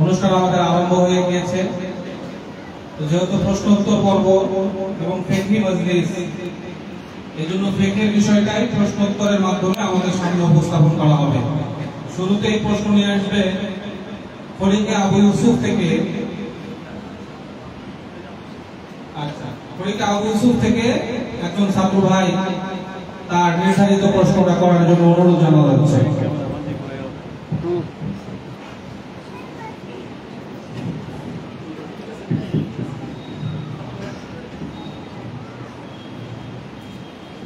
অনুষ্ঠান আমাদের আরম্ভ হয়ে গিয়েছে। যেহেতু প্রশ্ন উত্তর পর্ব এবং ফিকহি মজলিস, এই জন্য ফিকহের বিষয়টাই প্রশ্ন উত্তরের মাধ্যমে আমাদের সামনে উপস্থাপন করা হবে। শুরুতেই প্রশ্ন নিয়ে আসবে ফরিকে আবু ইউসুফ থেকে। আচ্ছা, ফরিকে আবু ইউসুফ থেকে একজন ছাত্র ভাই তার নির্ধারিত প্রশ্নটা করার জন্য অনুরোধ জানানো হচ্ছে।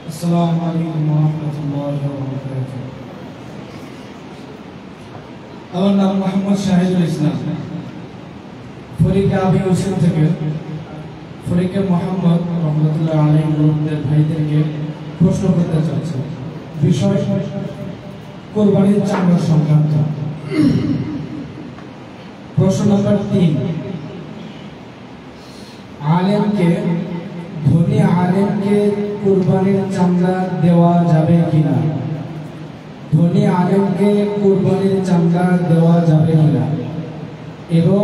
আসসালামু আলাইকুম ওয়া রাহমাতুল্লাহি ওয়া বারাকাতুহু। আমার নাম মোহাম্মদ শাহিদুল ইসলাম, ফরিকে আবু ইউসুফ থেকে। ফরিকে মোহাম্মদ রহমতুল্লাহ আলাইহি গ্রুপের ভাইদেরকে প্রশ্ন করতে চাচ্ছি। বিষয় কোরবানির চামড়া সংক্রান্ত। প্রশ্ন নম্বর 3, ধনী আলেমকে কুরবানির চামড়া দেওয়া যাবে কিনা? ধনী আলেমকে কুরবানির চামড়া দেওয়া যাবে কিনা এবং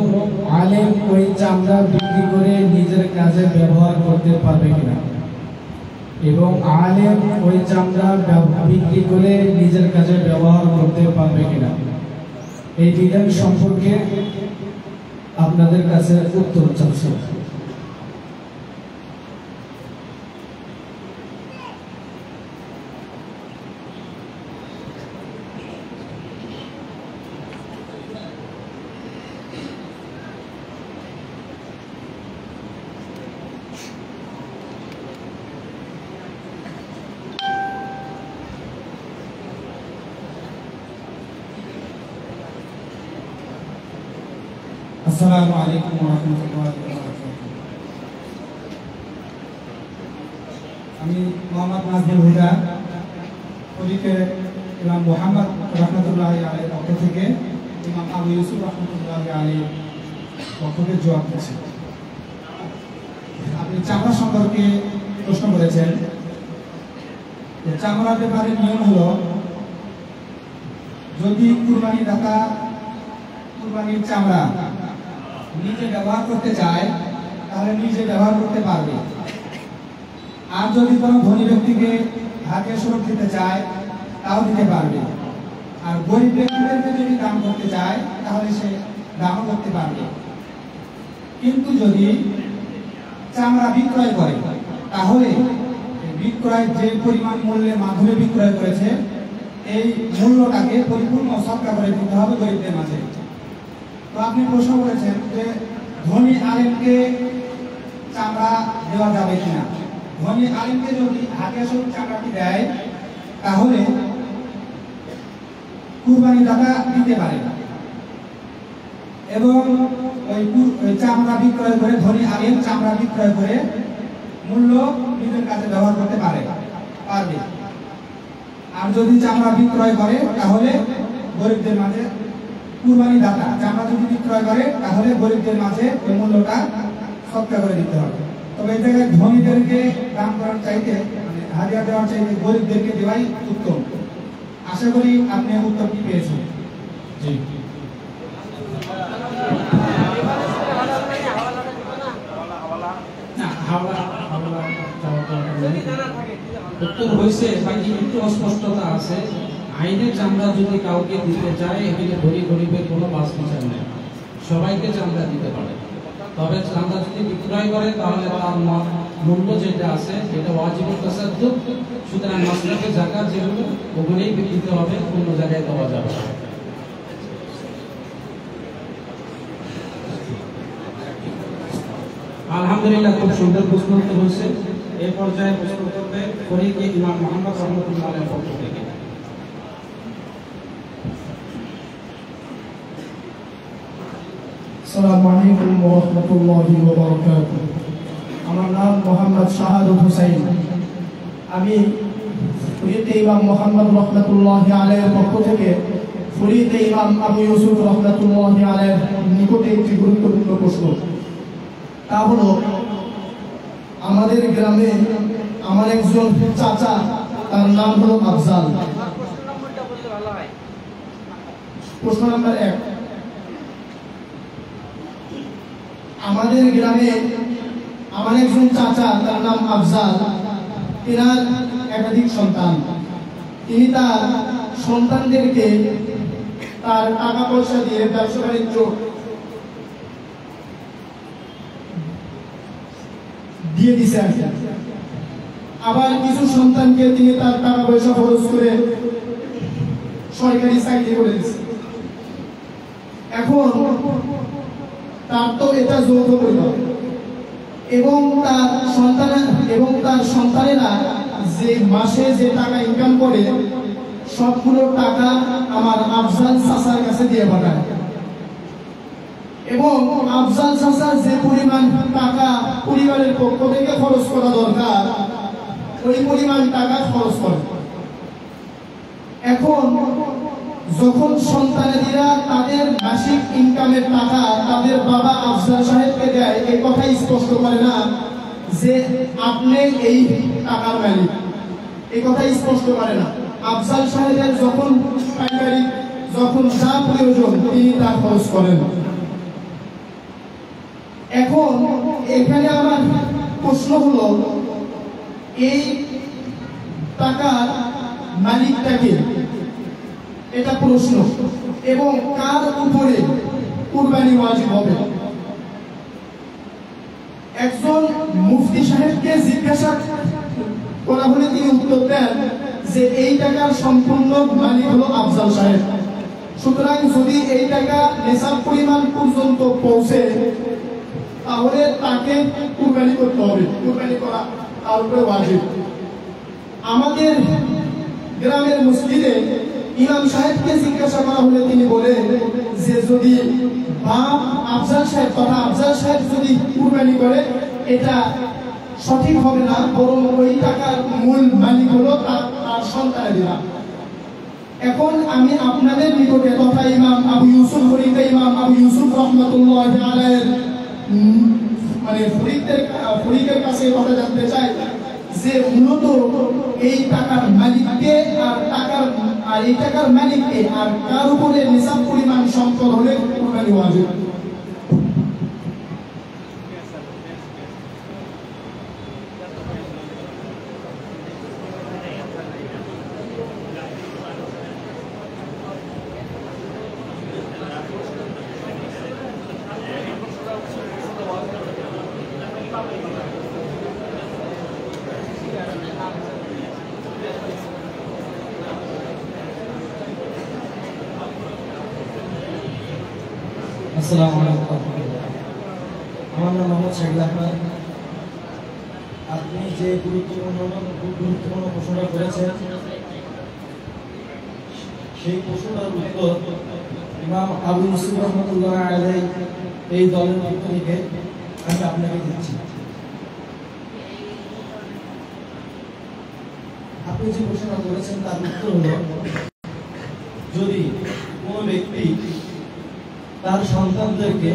আলেম ওই চামড়া বিক্রি করে নিজের কাজে ব্যবহার করতে পারবে কিনা এবং আলেম ওই চামড়া বিক্রি করে নিজের কাজে ব্যবহার করতে পারবে কিনা, এই বিধান সম্পর্কে আপনাদের কাছে উত্তর চাচ্ছি। আসসালামু আলাইকুম ওয়া রাহমাতুল্লাহি ওয়া বারাকাতুহু। আমি মোহাম্মদ নাজমুল হুদা, ফরিকে ইমাম মুহাম্মদ রহমতুল্লাহি আলাইহির পক্ষ থেকে ইমাম আবু ইউসুফ রহমতুল্লাহি আলাইহির পক্ষ থেকে জবাব দিচ্ছি। আপনি চামড়া সম্পর্কে প্রশ্ন করেছেন। চামড়ার ব্যাপারে নিয়ম হলো, যদি কুরবানি দাতা কুরবানির চামড়া নিজে ব্যবহার করতে চায় তাহলে নিজে ব্যবহার করতে পারবে, আর যদি কোনো ধনী ব্যক্তিকে হাদিয়া স্বরূপ দিতে চায় তাও দিতে পারবে, আর গরিব ব্যক্তিদেরকে যদি দান করতে চায় তাহলে সে দানও করতে পারবে। কিন্তু যদি চামড়া বিক্রয় করে তাহলে বিক্রয় যে পরিমাণ মূল্যের মাধ্যমে বিক্রয় করেছে এই মূল্যটাকে পরিপূর্ণ সৎকার করে দিতে হবে গরিবদের মাঝে। তো আপনি প্রশ্ন করেছেন যে ধনী আলেমকে চামড়া দেওয়া যাবে কিনা। ধনী আলেমকে যদি হাদিয়া স্বরূপ চামড়াটি দেয় তাহলে কুরবানি দাতা দিতে পারে এবং ওই চামড়া বিক্রয় করে, ধনী আলেম চামড়া বিক্রয় করে মূল্য নিজের কাছে ব্যবহার করতে পারবে। আর যদি চামড়া বিক্রয় করে তাহলে গরিবদের মাঝে, কুরবানি দাতা চামড়া যদি বিক্রয় করে তাহলে গরিবদের মাঝে ওই মূল্যটা সৎকার করে দিতে হবে। তবে এই জায়গায় ধনীদেরকে দান করার চাইতে, মানে হাদিয়া দেওয়ার চাইতে গরিবদেরকে দেওয়াই উত্তম। আশা করি আপনি উত্তরটি পেয়েছেন। জি। উত্তর হয়েছে, বাকি একটু অস্পষ্টতা আছে। আইনের চামড়া যদি কাউকে দিতে চায় এখানে ধনী গরিবের কোনো বাস বিচার নেই, সবাইকে চামড়া দিতে পারে। তবে চামড়া যদি বিক্রয় করে তাহলে তার মূল্য যেটা আছে সেটা ওয়াজিবুত তাসাদ্দুক, সুতরাং মাসলাকে যাকাত যেগুলো ওগুলোই দিতে হবে, অন্য জায়গায় দেওয়া যাবে না। আলহামদুলিল্লাহ, খুব সুন্দর প্রশ্ন উত্তর হয়েছে। এই পর্যায়ে প্রশ্ন করবে ফরিকে ইমাম মুহাম্মদ রহমতুল্লাহ আলাইহির পক্ষ থেকে। আসসালামু আলাইকুম ওয়া রাহমাতুল্লাহি ওয়া বারাকাতুহু। আমার নাম মোহাম্মদ শাহাদুল হুসাইন। আমি ফরিকে ইমাম মুহাম্মদ রহমতুল্লাহি আলাইহির পক্ষ থেকে ফরিকে ইমাম আবু ইউসুফ রহমতুল্লাহি আলাইহির নিকটে একটি গুরুত্বপূর্ণ প্রশ্ন। তা হলো, আমাদের গ্রামে আমার একজন চাচা, তার নাম হলো আফজাল। প্রশ্ন নাম্বার 1, আমাদের গ্রামে আমার একজন চাচা, তার নাম আফজাল, এনার একাধিক সন্তান। তিনি তার সন্তানদেরকে তার টাকা পয়সা দিয়ে ব্যবসা বাণিজ্য দিয়ে দিছে আর কি। আবার কিছু সন্তানকে তিনি তার টাকা পয়সা খরচ করে সরকারি চাকরি করে দিচ্ছে। এখন তার তো এটা যৌথ পরিবার, এবং তার সন্তানেরা যে মাসে যে টাকা ইনকাম করে সবগুলো টাকা আমার আফজাল চাচার কাছে দিয়ে পাঠায়, এবং আফজাল চাচা যে পরিমাণ টাকা পরিবারের পক্ষ থেকে খরচ করা দরকার ওই পরিমাণ টাকা খরচ করে। এখন যখন সন্তানেরা তাদের মাসিক ইনকামের টাকা তাদের বাবা আফজাল সাহেবকে দেয়, এই কথাই স্পষ্ট করে না যে আপনি এই টাকার মালিক, এই কথাই স্পষ্ট করে না। আফজাল সাহেবের যখন পারিবারিক যখন যা প্রয়োজন তিনি তা খরচ করেন। এখন এখানে আমার প্রশ্ন হলো, এই টাকার মালিকটাকে, এটা প্রশ্ন, এবং কার উপরে কুরবানি ওয়াজিব হবে। একজন মুফতি সাহেবকে জিজ্ঞাসা করা হলে তিনি উত্তর দেন যে এই টাকার সম্পূর্ণ মালিক হলো আফজাল সাহেব। সুতরাং যদি এই টাকা নেশার পরিমাণ পর্যন্ত পৌঁছে তাহলে তাকে কুরবানি করতে হবে, কুরবানি করা তার উপরে ওয়াজিব। আমাদের গ্রামের মসজিদে ইমাম সাহেবকে জিজ্ঞাসা করা হলে তিনি বলেন যে যদি বাপ আফজাল সাহেব তথা আফজাল সাহেব যদি কুরবানি করে এটা সঠিক হবে না, বরং ওই টাকার মূল মালিক হলো তার সন্তানেরা। এখন আমি আপনাদের নিকটে তথা ইমাম আবু ইউসুফ রহমাতুল্লাহ আলাইহির মানে ফরিকের কাছে কথা জানতে চাই যে মূলত এই টাকার মালিককে আর এই টাকার মালিককে আর কার উপরে নিসাব পরিমাণ সম্পদ হলে কুরবানি ওয়াজিব। আসসালামু আলাইকুম। আমার নাম মোহাম্মদ শাকিল আহমেদ। আপনি যে গুরুত্বপূর্ণ প্রশ্নটা করেছেন সেই প্রশ্নটার উত্তর ইমাম আবু ইউসুফ রহমাতুল্লাহ আলাইহি এই দলের পক্ষ থেকে আমি আপনাকে দিচ্ছি। আপনি যে প্রশ্নটা করেছেন তার উত্তর হলো, যদি কোনো ব্যক্তি তার সন্তানদেরকে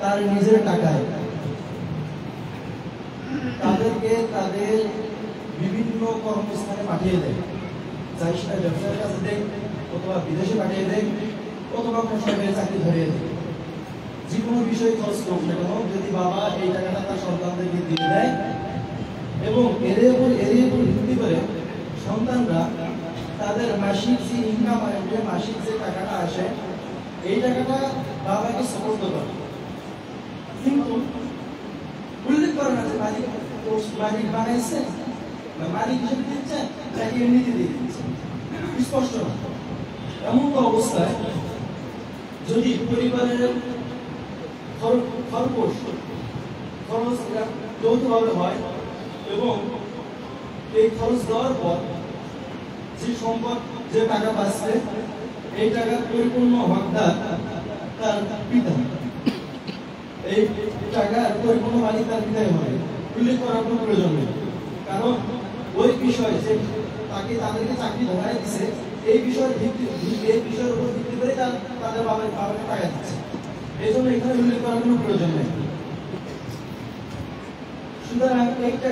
তার নিজের টাকায় তাদেরকে তাদের বিভিন্ন কর্মস্থানে পাঠিয়ে দেয়, চাই সেটা ব্যবসার কাছে দেয় অথবা বিদেশে পাঠিয়ে দেয় অথবা কোনো সরকারি চাকরি ধরিয়ে দেয়, যে কোনো বিষয়ে খরচ করুক না কেন, যদি বাবা এই টাকাটা তার সন্তানদেরকে দিয়ে দেয় এবং এর উপর ভিত্তি করে সন্তানরা তাদের মাসিক যে ইনকাম আসবে, মাসিক যে টাকাটা আসে এই টাকাটা বাবাকে সাপোর্ট করে, কিন্তু উল্লেখ করে না যে মালিক বানাইছে বা মালিক হিসেবে দিচ্ছে তাকে এমনিতে দিয়ে দিচ্ছে, স্পষ্ট না। এমন তো অবস্থায় যদি পরিবারের খরচ যৌথভাবে হয় এবং এই খরচ দেওয়ার পর যে সম্পদ যে টাকা বাঁচবে এই টাকার পরিপূর্ণ হকদার তার পিতা, এই টাকার পরিপূর্ণ মালিক তার পিতাই হবে, উল্লেখ করার কোনো প্রয়োজন নেই। কারণ ওই বিষয় যে তাদেরকে চাকরি ধরাই দিচ্ছে এই বিষয়ের উপর ভিত্তি করে তাদের বাবাকে টাকা দিচ্ছে, এই জন্য এখানে উল্লেখ করার কোনো প্রয়োজন নেই। সুতরাং একটা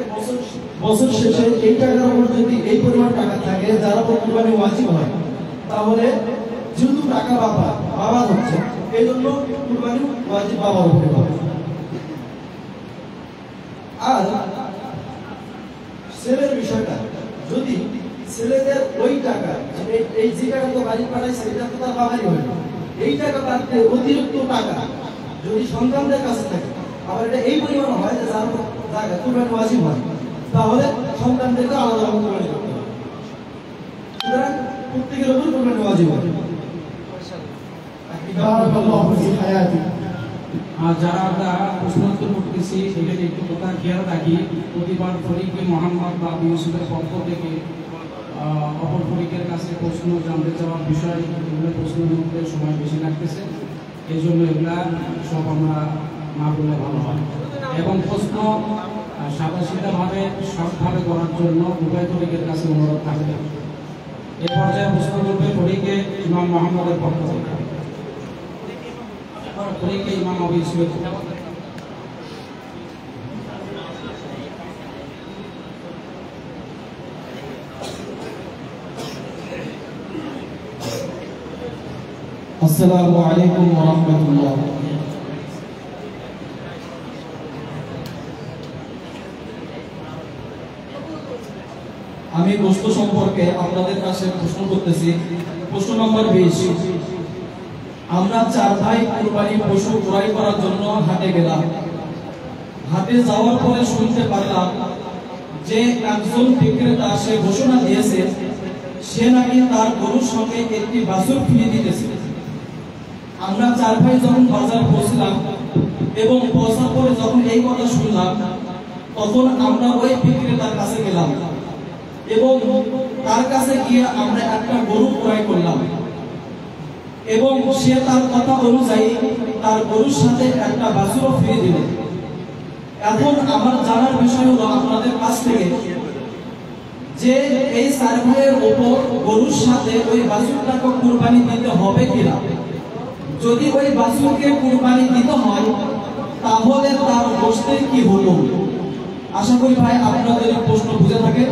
বছর শেষে এই টাকার উপর যদি এই পরিমাণ টাকা থাকে যারা কুরবানি ওয়াজিব হয়, তাহলে যেহেতু টাকা বাবা হচ্ছে এই জন্য কুরবানি ওয়াজিব বাবার উপরে হবে। আর ছেলের বিষয়টা, যদি ছেলেদের ওই টাকা এই যে টাকা তো বাড়ি পাঠাইছে এটা তো তার বাবারই হয়, এই টাকা তার অতিরিক্ত টাকা যদি সন্তানদের কাছে থাকে, আবার এটা এই পরিমাণ হয় যে যার জায়গা কুরবানি ওয়াজিব হয়, তাহলে সন্তানদেরকে আলাদা আলাদা কুরবানি করতে হবে। সুতরাং প্রত্যেকের উপর কুরবানি ওয়াজিব হয়। আর যারা আমরা প্রশ্নোত্তর করতেছি সেখানে একটু কথা খেয়াল রাখি, প্রতিবার ফরিকে মোহাম্মদ বা আবু ইউসুফের পক্ষ থেকে অপর ফরিকের কাছে প্রশ্ন জানতে চাওয়ার বিষয়, এগুলো প্রশ্নের মধ্যে সময় বেশি লাগতেছে, এই জন্য এগুলা সব আমরা না বললে ভালো হয়। এবং প্রশ্ন সাদাসিধাভাবে সৎভাবে করার জন্য উভয় ফরিকের কাছে অনুরোধ থাকবে। এ পর্যায়ে প্রশ্ন করবে ফরিকে ইমাম মোহাম্মদের পক্ষ থেকে। ফরিকে ইমাম আবু ইউসুফের আসসালামু আলাইকুম ওয়া রাহমাতুল্লাহ। আমি গোশত সম্পর্কে আপনাদের কাছে প্রশ্ন করতেছি। প্রশ্ন নম্বর 20। আমরা 4 ভাই কুরবানি পশু ক্রয় করার জন্য হাটে গেলাম। হাটে যাওয়ার পরে শুনতে পারলাম যে একজন বিক্রেতা সে ঘোষণা দিয়েছে সে নাকি তার গরুর সঙ্গে একটি বাছুর ফ্রি দিতেছে। আমরা 4 ভাই যখন বাজার পৌঁছলাম এবং পৌঁছার পরে যখন এই কথা শুনলাম, তখন আমরা ওই বিক্রেতার কাছে গেলাম এবং তার কাছে গিয়ে আমরা একটা গরু ক্রয় করলাম এবং সে তার কথা অনুযায়ী তার গরুর সাথে একটা বাছুরও ফ্রি দিল। এখন আমার জানার বিষয় হলো আপনাদের কাছ থেকে যে এই 4 ভাইয়ের উপর গরুর সাথে ওই বাছুরটাকে কুরবানি দিতে হবে কিনা। যদি ওই বাছুরকে কুরবানি দিতে হয় তাহলে তার গোশতের কি হলো। আশা করি ভাই আপনাদের এই প্রশ্ন বুঝে থাকে,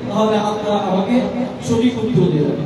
তাহলে আপনারা আমাকে সঠিক উত্তর দেবেন।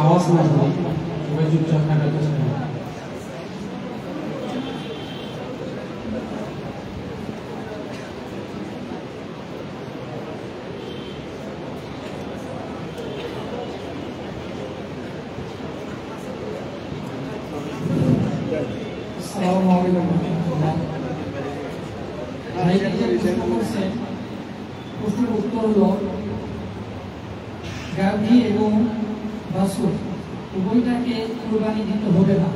আওয়াজ না হয়, সবাই চুপচাপ থাকার চেষ্টা করুন। আসসালামু আলাইকুম ওয়া রাহমাতুল্লাহ। ভাইকে যে প্রশ্ন করছেন, প্রশ্নের উত্তর হলো গাভী এবং বাছুর উভয়টাকে কুরবানি দিতে হবে না,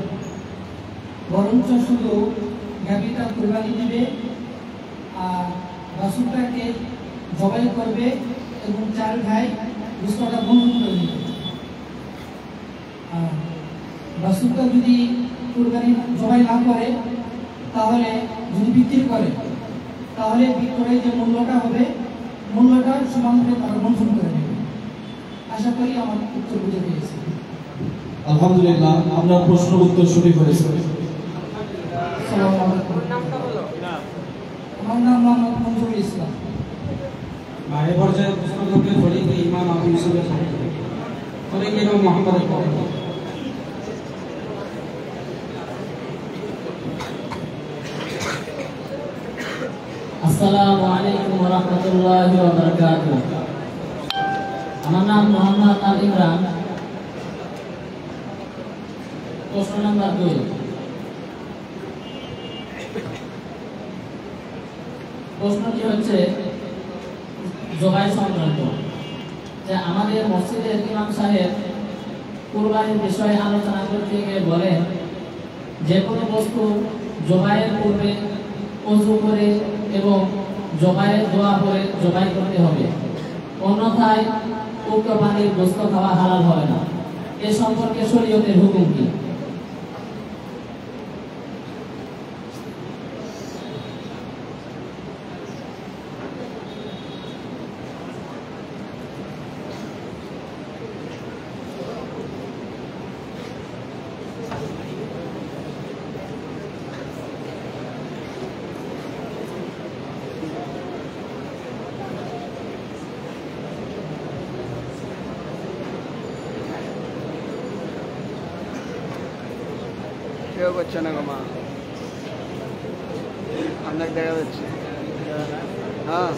বরঞ্চ শুধু গাভীটা কুরবানি দিবে আর বাছুরটাকে জবাই করবে এবং 4 ভাই গোশতটা বন্ধন করে নেবে। আর বাছুরটা যদি কুরবানি জবাই না করে, তাহলে যদি বিক্রি করে, তাহলে বিক্রয়ের যে মূল্যটা হবে মূল্যটা সমান করে তারা বন্ধন করে নেবে। আশা করি আমার উত্তর বুঝে পেয়েছি। আলহামদুলিল্লাহ, আপনার প্রশ্ন উত্তর সঠিক হয়েছে। আসসালামু আলাইকুম। আমার নাম মোহাম্মদ মঞ্জুরুল ইসলাম। এ পর্যায়ে প্রশ্ন করবে ফরিকে ইমাম আবু ইউসুফের পক্ষ থেকে। ফরিকে ইমাম মোহাম্মদের পক্ষ থেকে। আসসালামু আলাইকুম ওয়া রাহমাতুল্লাহি ওয়া বারাকাতুহু। আমার নাম মোহাম্মদ আল ইমরান। প্রশ্ন নাম্বার 2। প্রশ্নটি হচ্ছে জবাই সংক্রান্ত, যে আমাদের মসজিদের ইমাম সাহেব কুরবানির বিষয়ে আলোচনা করতে গিয়ে বলেন যে কোনো বস্তু জবাইয়ের পূর্বে ওযু করে এবং জবাইয়ের দোয়া করে জবাই করতে হবে, অন্যথায় উক্ত প্রাণীর গোশত খাওয়া হালাল হবে না। এ সম্পর্কে শরীয়তের হুকুম কি? কেউ করছে না গো মা, আপনাকে দেখা যাচ্ছে। হ্যাঁ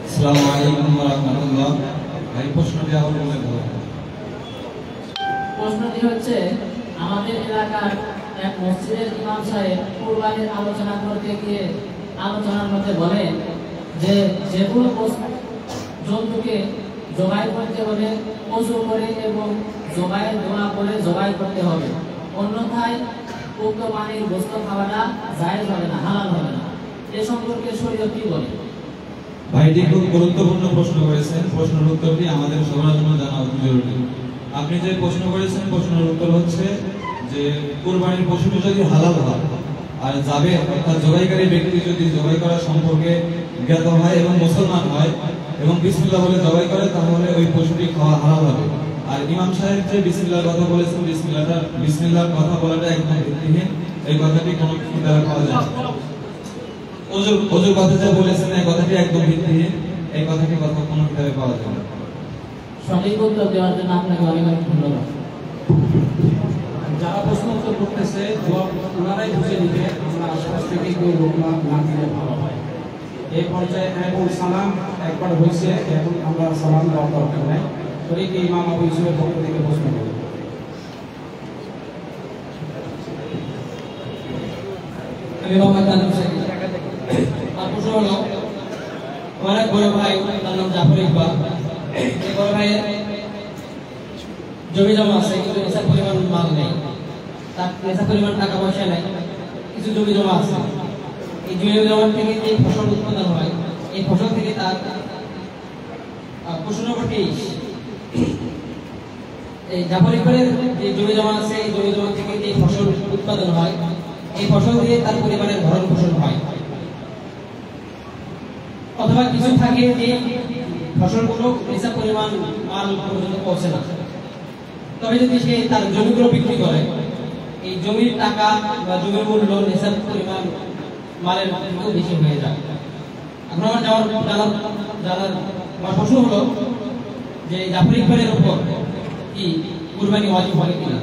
আসসালামু আলাইকুম ওয়া রাহমাতুল্লাহ। ভাই প্রশ্নটি আবার বলে দাও। প্রশ্নটি হচ্ছে, আমাদের এলাকার এক মসজিদের ইমাম সাহেব কুরবানির আলোচনা করতে গিয়ে আলোচনার মধ্যে বলেন যে যেগুলো জন্তুকে জবাই করতে হলে ওযু করে এবং জবাইয়ের দোয়া করে জবাই করতে হবে, অন্যথায় উক্ত প্রাণীর গোশত খাওয়াটা জায়েজ হবে না, হালাল হবে না। এ সম্পর্কে শরীয়ত কি বলে? ভাইটি খুব গুরুত্বপূর্ণ প্রশ্ন করেছেন। প্রশ্নের উত্তরটি আমাদের সবার জন্য জানা অতি জরুরি। আপনি যে প্রশ্ন করেছেন, প্রশ্নের উত্তর হচ্ছে যে কুরবানির পশুটি যদি হালাল হয় আর যাবে অর্থাৎ জবাইকারী ব্যক্তি যদি জবাই করা সম্পর্কে জ্ঞাত হয় এবং মুসলমান হয় এবং বিসমিল্লাহ বলে জবাই করে, তাহলে ওই পশুটি খাওয়া হালাল হবে। আর ইমাম সাহেব যে বিসমিল্লাহর কথা বলেছেন, বিসমিল্লাহর কথা বলাটা একদম ভিত্তিহীন। এই কথাটি কোনো কিতাবে পাওয়া যায় না। ওযুর কথা যা বলেছেন এই কথাটি একদম ভিত্তিহীন। এই কথাটি কথা কোনো কিতাবে পাওয়া যায় না। সঠিক উত্তর দেওয়ার জন্য আপনাকে অনেক অনেক ধন্যবাদ। যারা প্রশ্ন উত্তর করতেছে ওনারাই বুঝে নিবে, আমরা আশপাশ থেকে কেউ লোক না দিলে ভালো হয়। এই পর্যায়ে এখন সালাম একবার হয়েছে, এখন আমরা সালাম দেওয়ার দরকার নাই। তরিকে ইমাম আবু ইউসুফের পক্ষ থেকে প্রশ্ন করব। আমি মোহাম্মদ তানভীর শেখ। আর প্রশ্ন হলো, আমার এক বড় ভাই, তার নাম জাফর ইকবাল। এই বড় ভাইয়ের জমি জমা আছে, কিন্তু নেশার পরিমাণ মাল নেই, তার নেশার পরিমাণ টাকা পয়সা নেই, কিছু জমি জমা আছে। এই জমি জমা থেকে যে ফসল উৎপাদন হয়, এই ফসল থেকে তার প্রশ্ন নম্বর 23, এই জাফর ইকবালের যে জমি জমা আছে, এই জমি জমা থেকে যে ফসল উৎপাদন হয়, এই ফসল দিয়ে তার পরিবারের ভরণ পোষণ হয়। অথবা কিছু থাকে যে ফসলগুলো নেশা পরিমাণ মাল পর্যন্ত পৌঁছে না, তবে যদি সে তার জমিগুলো বিক্রি করে, এই জমির টাকা বা জমির মূল্য নেশার পরিমাণ মালের থেকেও বেশি হয়ে যায়। এখন আমার আমার প্রশ্ন হলো যে জাফর ইকবালের উপর কি কুরবানি ওয়াজিব হবে কিনা?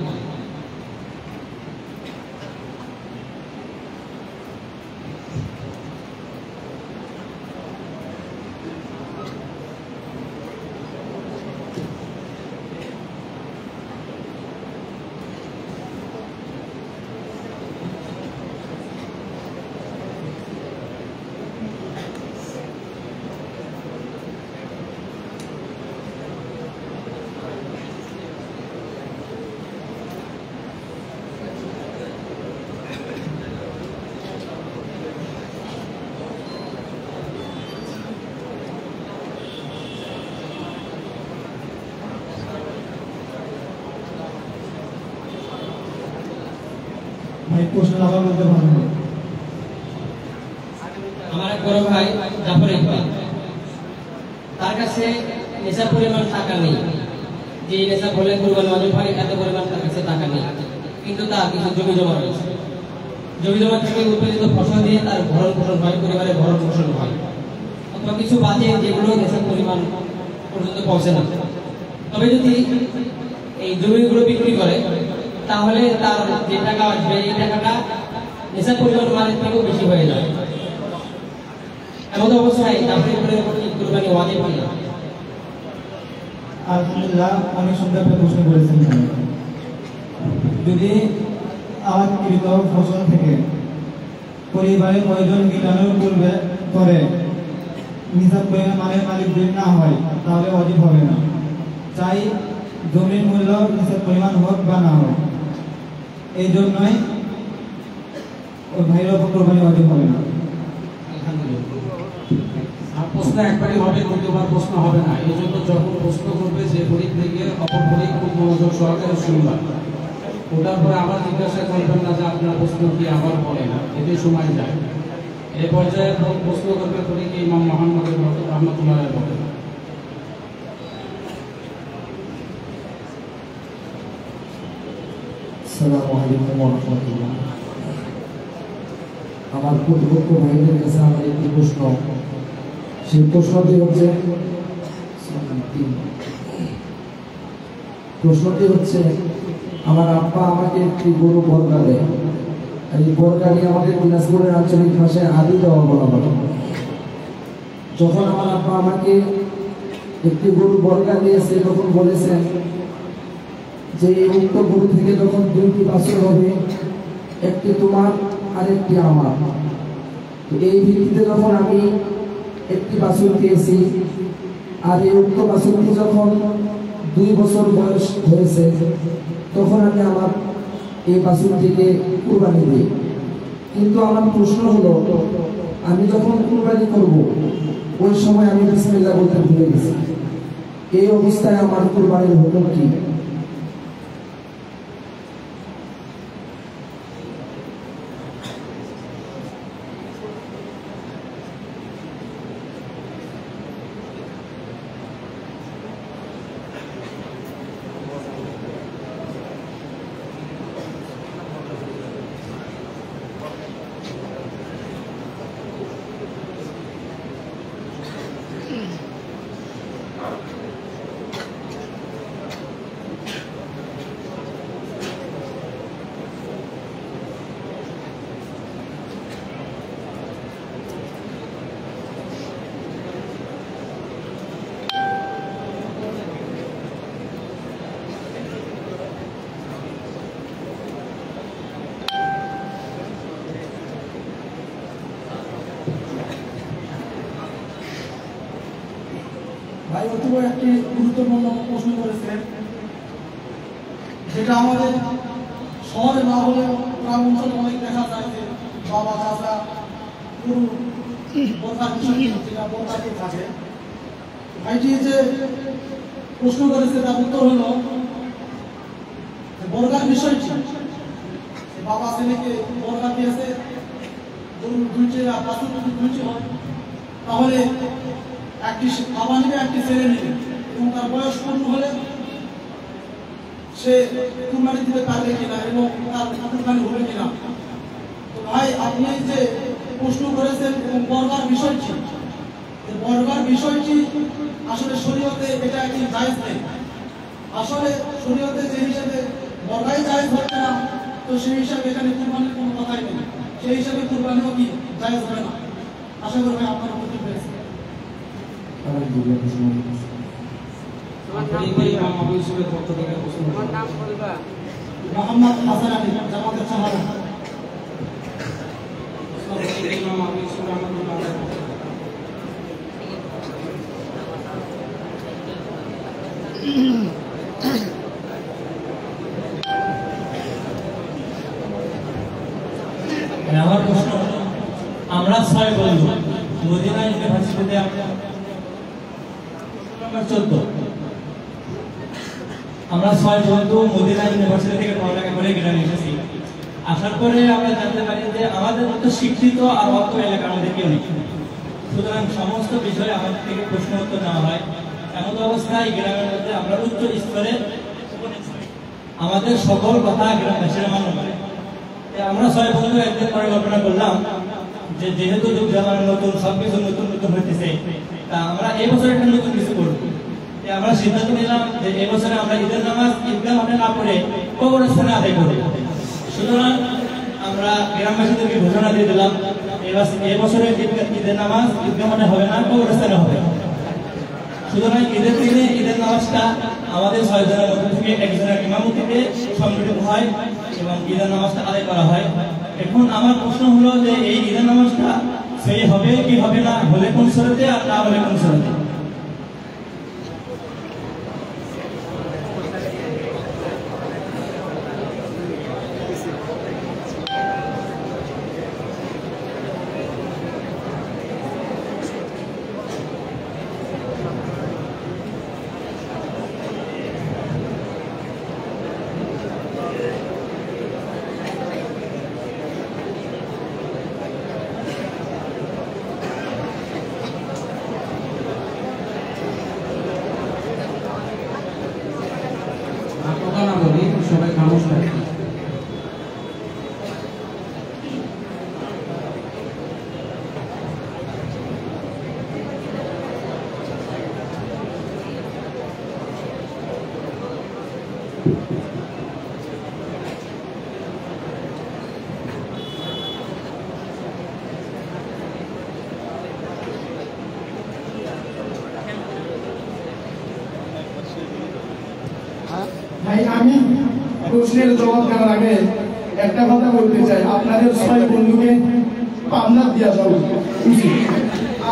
ভাই প্রশ্ন আবার বলতে পারবেন? আমার এক বড় ভাই জাফর ইকবাল, তার কাছে নেশার পরিমাণ টাকা নেই, যে নেশা বলে কুরবানি ওয়াজিব হয় এত পরিমাণ তার কাছে টাকা নেই, কিন্তু তার কিছু জমি জমা রয়েছে। জমি জমা থেকে উৎপাদিত ফসল দিয়ে তার ভরণ পোষণ হয়, পরিবারের ভরণ পোষণ হয়। অথবা কিছু বাজে যেগুলো নেশার পরিমাণ পর্যন্ত পৌঁছে না, তবে যদি এই জমিগুলো বিক্রি করে, তাহলে তার যে টাকা আসবে এই টাকাটা নেশার পরিমাণ মালের থেকেও বেশি হয়ে যায়। এমন অবস্থায় জাফর ইকবালের উপর কুরবানি ওয়াজিব হয় না। আলহামদুলিল্লাহ, অনেক সুন্দর একটা প্রশ্ন করেছেন। যদি আবাদকৃত ফসল থেকে পরিবারের প্রয়োজন মেটানোর পূর্বে করে নিসাব পরিমাণ মালের মালিক যদি না হয় তাহলে ওয়াজিব হবে না। চাই জমির মূল্য নিসাব পরিমাণ হোক বা না হোক, এই জন্যই ওই ভাইয়ের উপর কোরবানি ওয়াজিব হবে না। আর প্রশ্ন একবারই হবে, দ্বিতীয়বার প্রশ্ন হবে না। এই জন্য যখন প্রশ্ন করবে যে গরিব থেকে অপর গরিব খুব মনোযোগ সহকারে শুনবা, ওটার পরে আবার জিজ্ঞাসা করবেন না যে আপনার প্রশ্ন কি আবার বলে না, এতে সময় যায়। এই পর্যায়ে প্রশ্ন করবে তরিকে ইমাম মুহাম্মদ রহমতুল্লাহ বলেন। আসসালামু আলাইকুম ওয়া রাহমাতুল্লাহ। আমার প্রতিপক্ষ ভাইদের কাছে আমার একটি প্রশ্ন, সেই প্রশ্নটি হচ্ছে আমার আব্বা আমাকে একটি গরু বর্গা দেয়, এই বর্গাটি আমাদের দিনাজপুরের আঞ্চলিক ভাষায় আদি দেওয়া বলা হয়। যখন আমার আব্বা আমাকে একটি গরু বর্গা দিয়েছে তখন বলেছেন যে এই উক্ত গরু থেকে যখন দুইটি বাছুর হবে, একটি তোমার আর একটি আমার। তো এই ভিত্তিতে যখন আমি একটি বাছুর পেয়েছি, আর এই উক্ত বাছুরটি যখন 2 বছর বয়স হয়েছে, তখন আমি আমার এই বাছুরটিকে কুরবানি দিই। কিন্তু আমার প্রশ্ন হলো, আমি যখন কুরবানি করব ওই সময় আমি বিসমিল্লাহ বলতে ভুলে গেছি, এই অবস্থায় আমার কুরবানির হুকুম কি? ভাই অতীব একটি গুরুত্বপূর্ণ প্রশ্ন করেছেন, যেটা আমাদের শহরে না হলেও গ্রাম অঞ্চলে অনেক দেখা যায় যে বাবা চাচা পুরো বোরখার বিষয় যেটা বোরখাতে থাকে। ভাইটি যে প্রশ্ন করেছে তার উত্তর হলো বোরখার বিষয়টি, বাবা ছেলেকে বোরখা দিয়েছে, ধরুন 2টি বা 5টি হয়, তাহলে একটি বাবা নেবে একটি ছেলে নেবে, এবং তার বয়স পূর্ণ হলে সে কুরবানি দিতে পারবে কিনা এবং তার কুরবানি হবে কিনা। তো ভাই আপনি যে প্রশ্ন করেছেন এবং বর্গার বিষয়টি আসলে শরীয়তে এটা একটি জায়েজ নেই। আসলে শরীয়তে যে হিসাবে বর্গাই জায়েজ হচ্ছে না, তো সেই হিসাবে এখানে কুরবানির কোনো কথাই নেই, সেই হিসাবে কুরবানিও কি জায়েজ হবে না। আশা করি ভাই আপনার উত্তর পেয়েছেন। মোহাম্মদ হাসান আলী, জামাতের সাহারা। আমার প্রশ্ন, আমরা 6 বন্ধু মদিনা ইউনিভার্সিটিতে 14 আমরা 6 বন্ধু মদিনা ইউনিভার্সিটি থেকে পড়ালেখা করে গ্রামে এসেছি। আসার পরে আমরা জানতে পারি যে আমাদের মতো শিক্ষিত আর অর্থ এলাকা আমাদের কেউ নেই, সুতরাং সমস্ত বিষয়ে আমাদের থেকে প্রশ্ন উত্তর নেওয়া হয়। এমন অবস্থায় গ্রামের মধ্যে আমরা উচ্চ স্তরে আমাদের সকল কথা গ্রামবাসীরা মান্য করে। আমরা 6 বন্ধু একদিন পরিকল্পনা করলাম যে যেহেতু যুগ জামানা নতুন, সবকিছু নতুন নতুন হইতেছে, তা আমরা এই বছর একটা নতুন কিছু করব। আমরা সিদ্ধান্ত নিলাম যে এই বছরে আমরা ঈদের নামাজ ঈদগাহ মাঠে না পড়ে কবরস্থানে আদায় করব। সুতরাং আমরা গ্রামবাসীদেরকে ঘোষণা দিয়ে দিলাম এই বছরে ঈদের নামাজ ঈদগাহ মাঠে হবে না, কবরস্থানে হবে। সুতরাং ঈদের দিনে ঈদের নামাজটা আমাদের 6 জনের মধ্যে থেকে একজনের ইমামতিতে সংগঠিত হয় এবং ঈদের নামাজটা আদায় করা হয়। এখন আমার প্রশ্ন হলো যে এই ঈদের নামাজটা সেই হবে কি হবে না, হলে কোন শরতে আর না হলে কোন শরতে। কথা না বলি, সবাই খামোশ থাকি। ভাই আমি প্রশ্নের জবাব দেওয়ার আগে একটা কথা বলতে চাই, আপনাদের 6 বন্ধুকে পাবনা দিয়া যাও উচিত।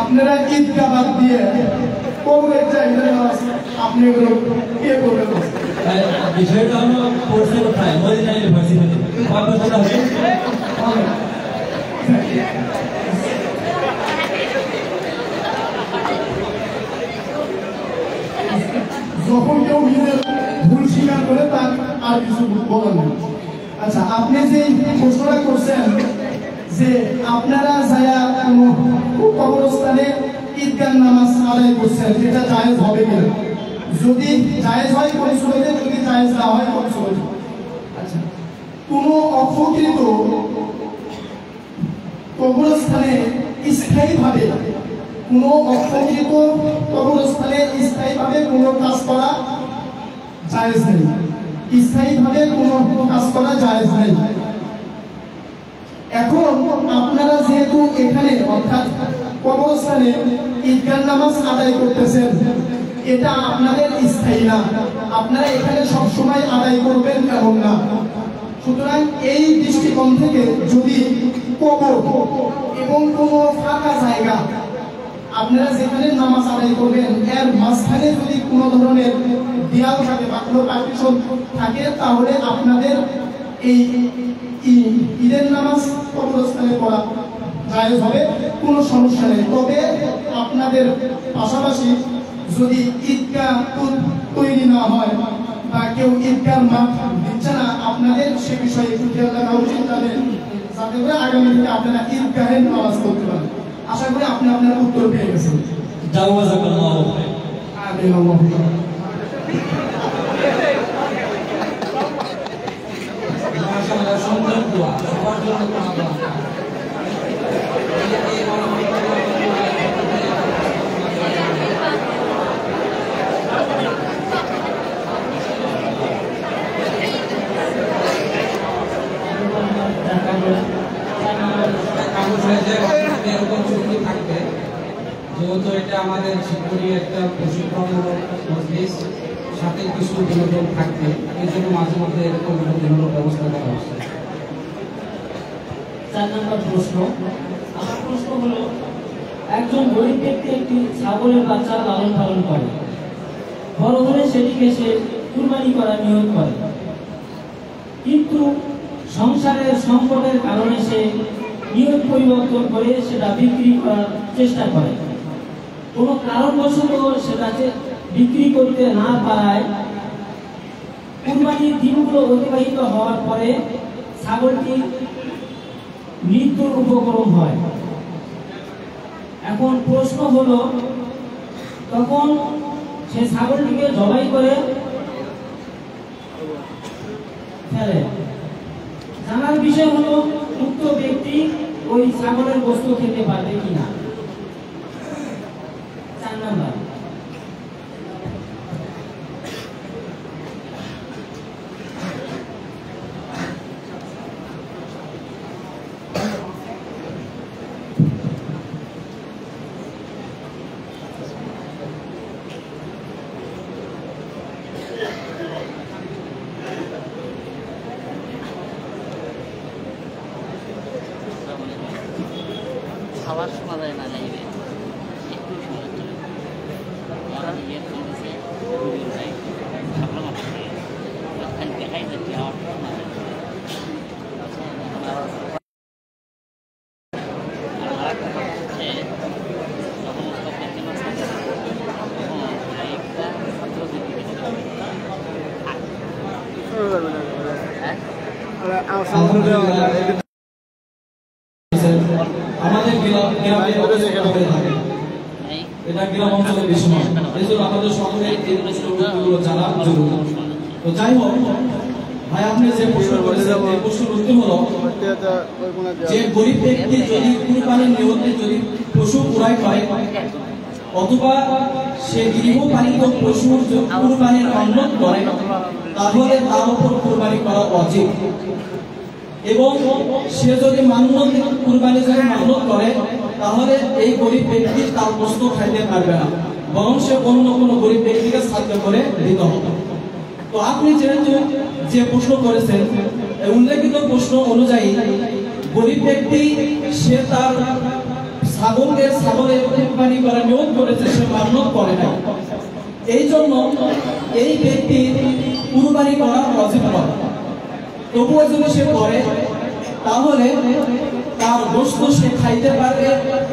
আপনারা ঈদগাহ বাদ দিয়ে কবরের জায়গায় আপনি এগুলো কে করবেন? বিষয়টা হলো পড়ছে কোথায়, মদিনা ইউনিভার্সিটিতে। কথা হবে যখন কেউ নিজের ভুল স্বীকার করে তার আর কিছু বলার নেই। আচ্ছা, আপনি যে প্রশ্নটা করছেন যে আপনারা যায়া কোনো কবরস্থানে ঈদগাহ নামাজ আদায় করছেন, এটা জায়েজ হবে কিনা? যদি জায়েজ হয় কোন সুরতে, যদি জায়েজ না হয় কোন সুরতে? আচ্ছা, কোনো অপকৃত কবরস্থানে স্থায়ীভাবে কোনো অপকৃত কবরস্থানে স্থায়ীভাবে কোনো কাজ করা জায়েজ নেই। স্থায়ীভাবে কোনো কাজ করা জায়েজ নেই। এখন আপনারা যেহেতু এখানে অর্থাৎ কবরস্থানে ঈদগাহ নামাজ আদায় করতেছেন, এটা আপনাদের স্থায়ী না, আপনারা এখানে সব সময় আদায় করবেন এমন না। সুতরাং এই দৃষ্টিকোণ থেকে যদি কবর এবং কোনো ফাঁকা জায়গা আপনারা যেখানে নামাজ আদায় করবেন এর মাঝখানে যদি কোনো ধরনের দেয়াল থাকে বা কোনো পার্টিশন থাকে, তাহলে আপনাদের এই ঈদের নামাজ কবরস্থানে পড়া জায়েজ হবে, কোনো সমস্যা নেই। তবে আপনাদের পাশাপাশি যদি ঈদগাহ তৈরি না হয় বা কেউ ঈদগাহ মাঠ দিচ্ছে না, আপনাদের সে বিষয়ে একটু খেয়াল রাখা উচিত, যাতে করে আগামী দিনে আপনারা ঈদগাহে নামাজ পড়তে পারেন। আশা করি আপনি আপনার উত্তর পেয়ে গেছেন। জাওয়াজাকাল্লাহু খাইর। আমিন আল্লাহুম্মা। মাশাআল্লাহ, সুন্দর দোয়া, সবার জন্য দোয়া। এরকম চুক্তি থাকবে, যেহেতু এটা আমাদের শিক্ষণী একটা প্রশিক্ষণমূলক মজলিস, সাথে কিছু বিনোদন থাকবে, এই জন্য মাঝে মধ্যে এরকম বিনোদনের ব্যবস্থা করা হচ্ছে। 4 নম্বর প্রশ্ন। আমার প্রশ্ন হলো, একজন গরিব ব্যক্তি একটি ছাগলের বাচ্চা লালন পালন করে, বড় হলে সেটিকে সে কুরবানি করার নিয়ত করে, কিন্তু সংসারের সংকটের কারণে সে নিয়ত পরিবর্তন করে সেটা বিক্রি করার চেষ্টা করে। কোনো কারণবশত সেটাকে বিক্রি করতে না পারায় কুরবানির দিনগুলো অতিবাহিত হওয়ার পরে ছাগলটি মৃত্যুর উপক্রম হয়। এখন প্রশ্ন হলো, তখন সে ছাগলটিকে জবাই করে ফেলে। জানার বিষয় হলো, উক্ত ব্যক্তি ওই ছাগলের গোশত খেতে পারবে কিনা। 4 নম্বর। খাওয়া আবার শোনা যায় না লাইভে একটু শোনা চলে ওরা ইয়ে করে দিয়েছে ভাবলাম খালি দেখাই যাচ্ছে আবার শোনা যায় আর একটা কথা হচ্ছে যখন লাইভটা ছাত্রদের দিকে আমাদের গ্রামে থাকে এটা গ্রাম অঞ্চলে বেশি নয় এই জন্য আমাদের সকলের এই প্রশ্নগুলো জানা জরুরি। তো যাই হোক ভাই আপনি যে প্রশ্ন করেছেন এই প্রশ্নের উত্তর হলো যে গরিব ব্যক্তি যদি কুরবানির নিয়তে যদি পশু ক্রয় করে অথবা সে গৃহপালিত পশুর কুরবানির মান্যত করে তাহলে তার উপর কুরবানি করা উচিত এবং সে যদি মান্যত কুরবানি যদি মান্যত করে তাহলে এই গরিব ব্যক্তি তার গোশত খাইতে পারবে না বরং সে অন্য কোনো গরিব ব্যক্তিকে সাহায্য করে দিতে হবে। তো আপনি যেহেতু যে প্রশ্ন করেছেন উল্লেখিত প্রশ্ন অনুযায়ী গরিব ব্যক্তি সে তার ছাগলের কুরবানি করার নিয়ত করেছে সে মান্যত করে না এই জন্য এই ব্যক্তি কুরবানি করা ওয়াজিব নয়। তবুও যদি সে করে তাহলে তার গোশত সে খাইতে পারবে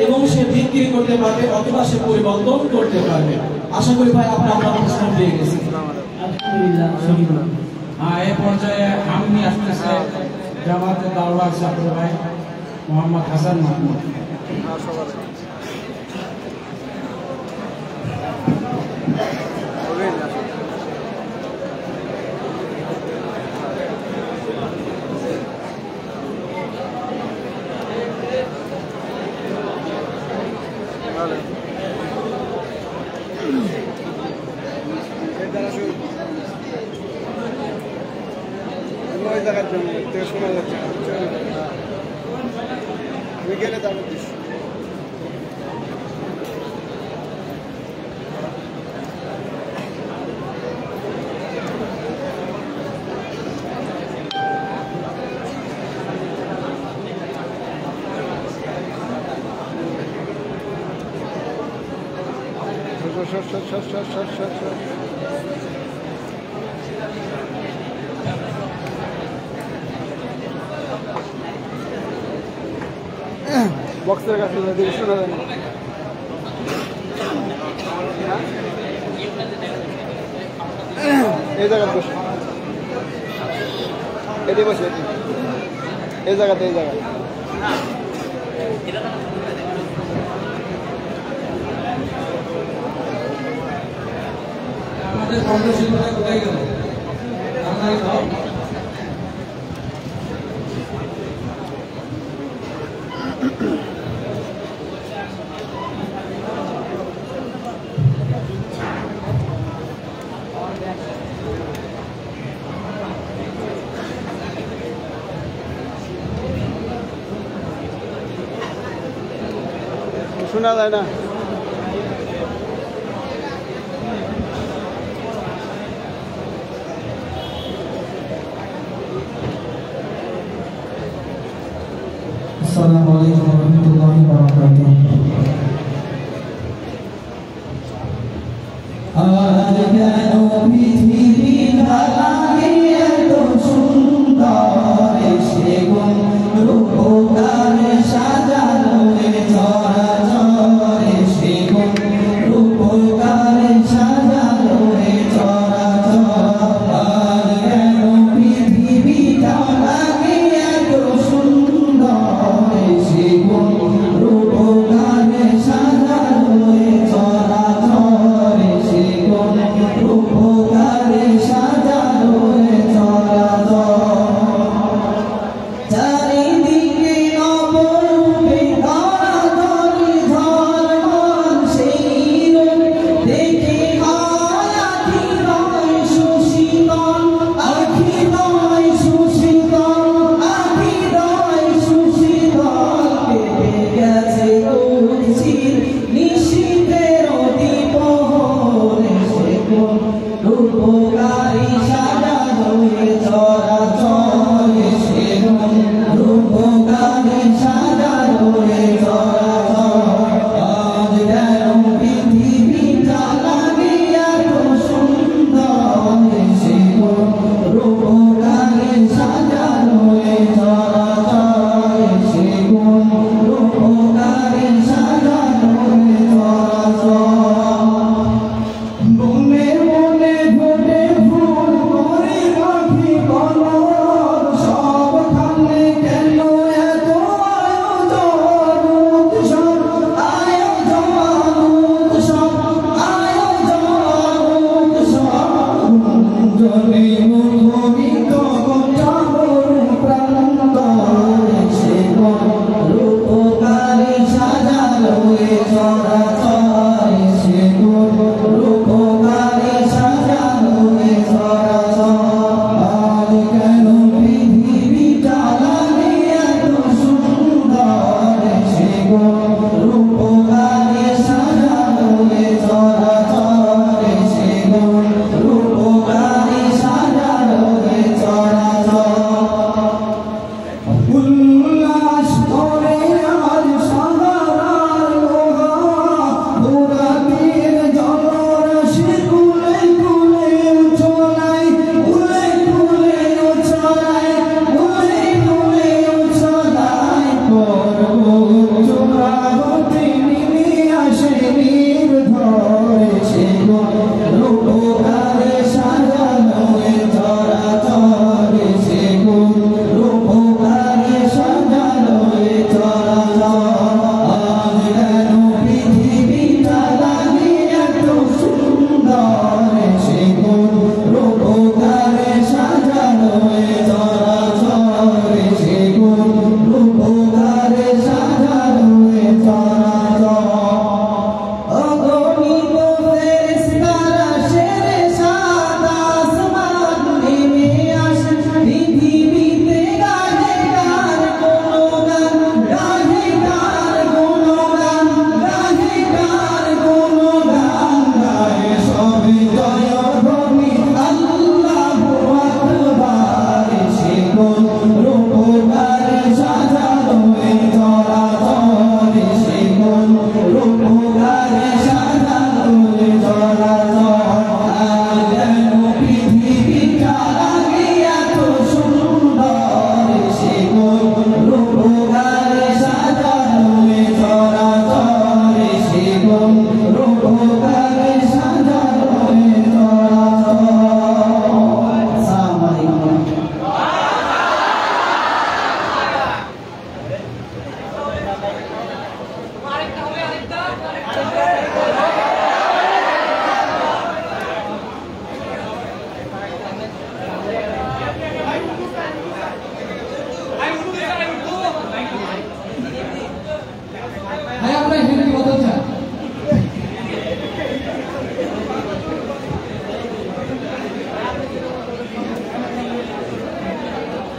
এবং সে বিক্রি করতে পারবে অথবা সে পরিবর্তন করতে পারবে। আশা করি ভাই আপনি আপনার প্রশ্ন পেয়ে গেছেন। এই পর্যায়ে আমি আসতেছে জামাতে দাওয়াত ছাত্র ভাই মোহাম্মদ হাসান মাহমুদ। শোনা যাচ্ছে আমি গেলে তারপর দিস বক্সের কাছে দিকে শোনা যায় না এই জায়গায় বসে এটি বসে এই জায়গাতে এই জায়গায় আমাদের কর্মশীলতা কোথায় গেল? শোনা যায় না আসসালামু আলাইকুম ওয়া রাহমাতুল্লাহি ওয়া বারাকাতুহু। আজ কেন পৃথিবীটা লাগে এত সুন্দর সেগুন রূপকারে সাজানো চরাচর সেগুন রূপকারে সাজানো চরাচর। আজ কেন পৃথিবীটা লাগে এত সুন্দর সেগুন রূপকারে সাজানো চরাচর সেগুন রূপকারে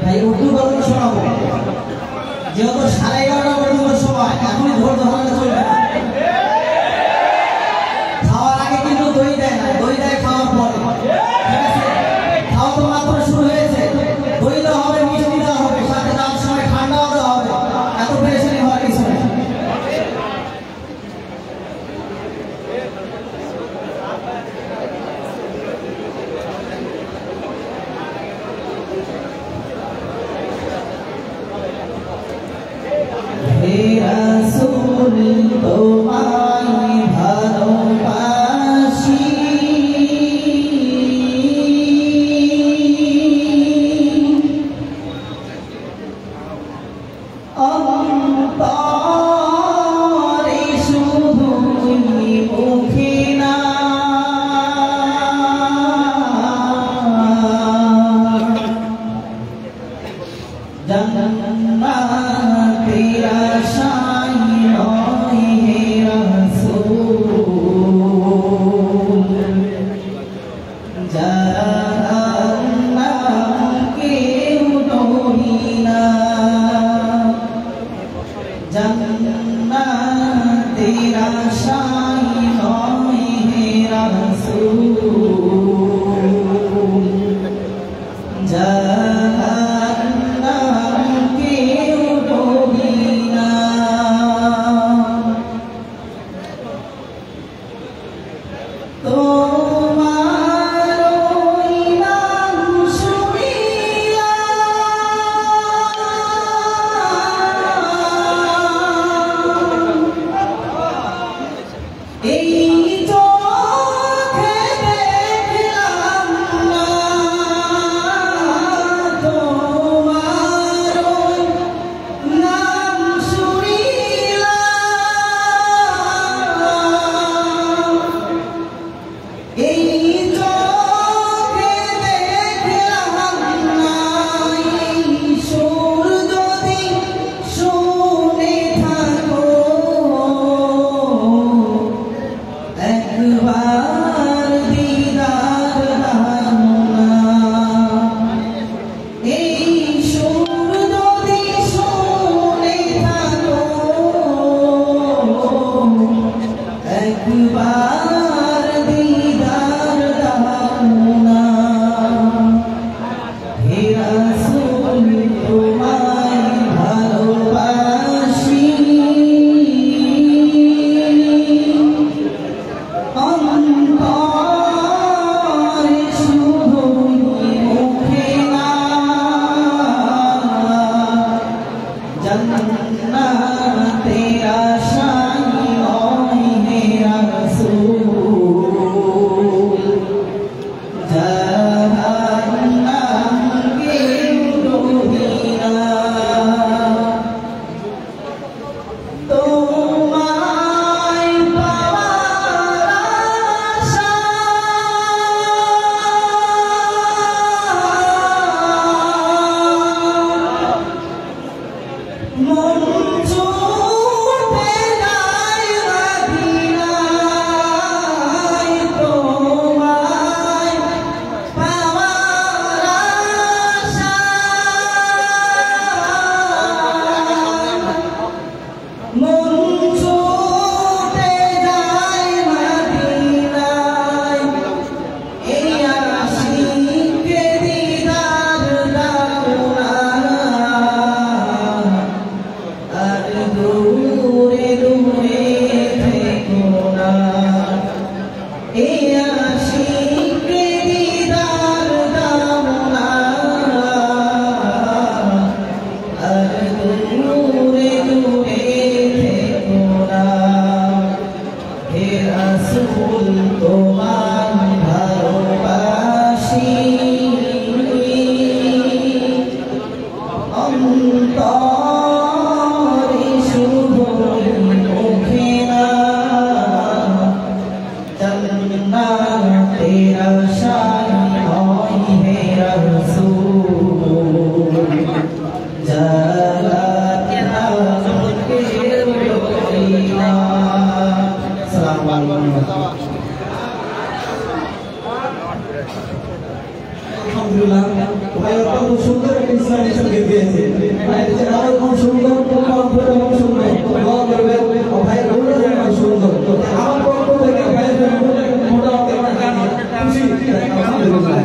ভাই উর্দু গল্প শোনাবো, যেহেতু 11:30 পর্যন্ত সময়, এখনই ধৈর্য ধরানো চলবে না। খাওয়ার আগে কিন্তু দই দেয় না, দই দেয় খাওয়ার পরে, ঠিক আছে? খাওয়া তো মাত্র শুরু হয়েছে, দই দেওয়া হবে, মিষ্টি দেওয়া হবে, সাথে যাওয়ার সময় ঠান্ডাও দেওয়া হবে। এত পেরেশানি হওয়ার কিছু নেই। তোমায় ভালোবাসি, অন্তরে শুধু মুখে না, জান্নাতের আশায় নয় হে রাসূল, জাহান্নাম কেউ ডরি না, জান্নাতের আশায় নয় হে রাসূল, জাহান্নাম কেউ ডরি না। তোমার ওই আলহামদুলিল্লাহ ভাই অত্যন্ত সুন্দর একটা ইসলামী সঙ্গীত গেয়েছে ভাইয়ের চেহারা খুব সুন্দর কণ্ঠটা খুব সুন্দর দোয়া করবেন ভাইয়ের গৌরব খুব সুন্দর আমার পক্ষ থেকে ভাইয়ের মোটামুটি খুশি আলহামদুলিল্লাহ।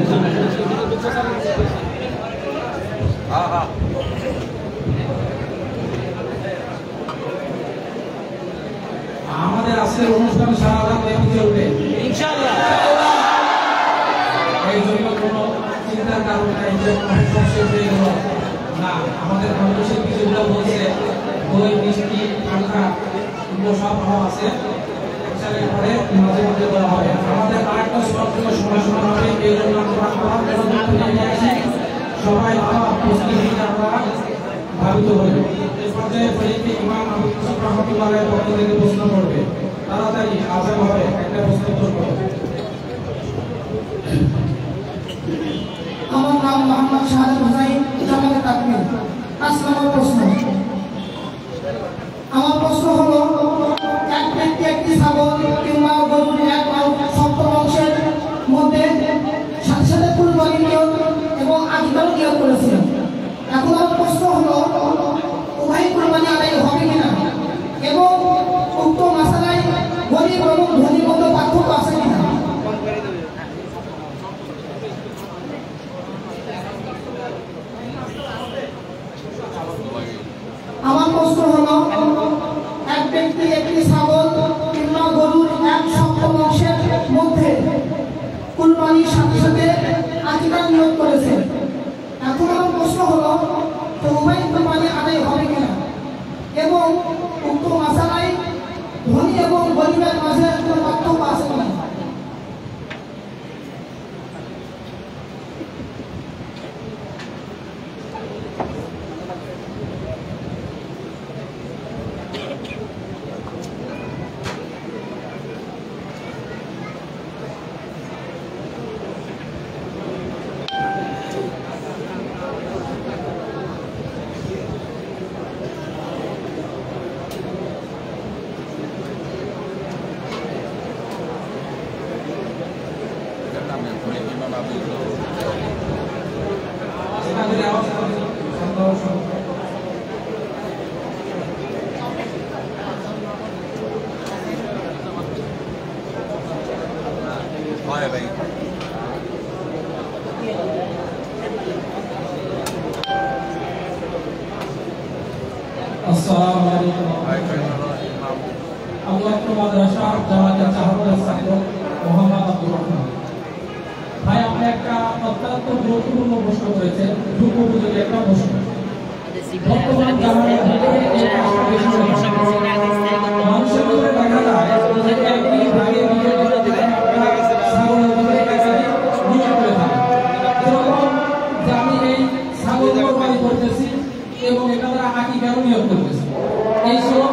আমাদের আজকের অনুষ্ঠান সারা রাত ব্যাপী চলবে ইনশাআল্লাহ। এই জন্য কোনো চিন্তার কারণ নাই যে অনুষ্ঠান শেষ হয়ে গেল না। আমাদের কণ্ঠশিল্পী যেগুলো বলছে দই মিষ্টি ঠান্ডা এগুলো সব ভাব আছে, পরে মাঝে মধ্যে দেওয়া হবে। আমাদের আরেকটা সবসময় শোনা হবে, এই জন্য সবাই আমার প্রস্তুতিকে আমরা ভাবিত হই। এই পর্যায়ে ফরিদকে ইমাম আবু ইউসুফ রহমাতুল্লাহের পক্ষ থেকে প্রশ্ন করবে। তাড়াতাড়ি আজান হবে, একটা প্রশ্ন করব। আমার নাম মোহাম্মদ শাহাদ হুসাইন, জামাতে তাকবীর। আসসালামু প্রশ্ন। আমার প্রশ্ন হলো, এক ব্যক্তি একটি ছাগল কিংবা গরুর এক সপ্তম অংশের মধ্যে সাথে সাথে কুরবানি নিয়ত এবং আকিকার নিয়ত করেছিলেন। এখন আমার প্রশ্ন হলো, উভয় কুরবানি আদায় হবে কিনা এবং উক্ত মাসালায় গরিব এবং ধনীর মধ্যে পার্থক্য আছে কিনা? আমার প্রশ্ন হলো, এক ব্যক্তি একটি ছাগল কিংবা গরুর এক সপ্তম অংশের মধ্যে কুরবানির সাথে সাথে আকিকার নিয়ত করেছে। এখন আমার প্রশ্ন হলো, তো উভয় কুরবানি আদায় হবে কিনা এবং উক্ত মাসালায় ধনী এবং গরিবের মাঝে কোনো পার্থক্য আছে কিনা? আসসালামু আলাইকুম। আল্লাহ মাদ্রাসা জামাতের ছাত্র মোহাম্মদ আব্দুর রহমান ভাই, আপনি একটা অত্যন্ত গুরুত্বপূর্ণ প্রশ্ন করেছেন, যুগ উপযোগী একটা প্রশ্ন। বর্তমান জামানায় মানুষের মধ্যে দেখা যায় একটি ভাগে ছাগলের মধ্যে নিয়োগ করে থাকে। যেরকম যে আমি এই ছাগল কোরবানি করতেছি এবং এটা দ্বারা আকিকারও নিয়োগ করতেছি, এই সব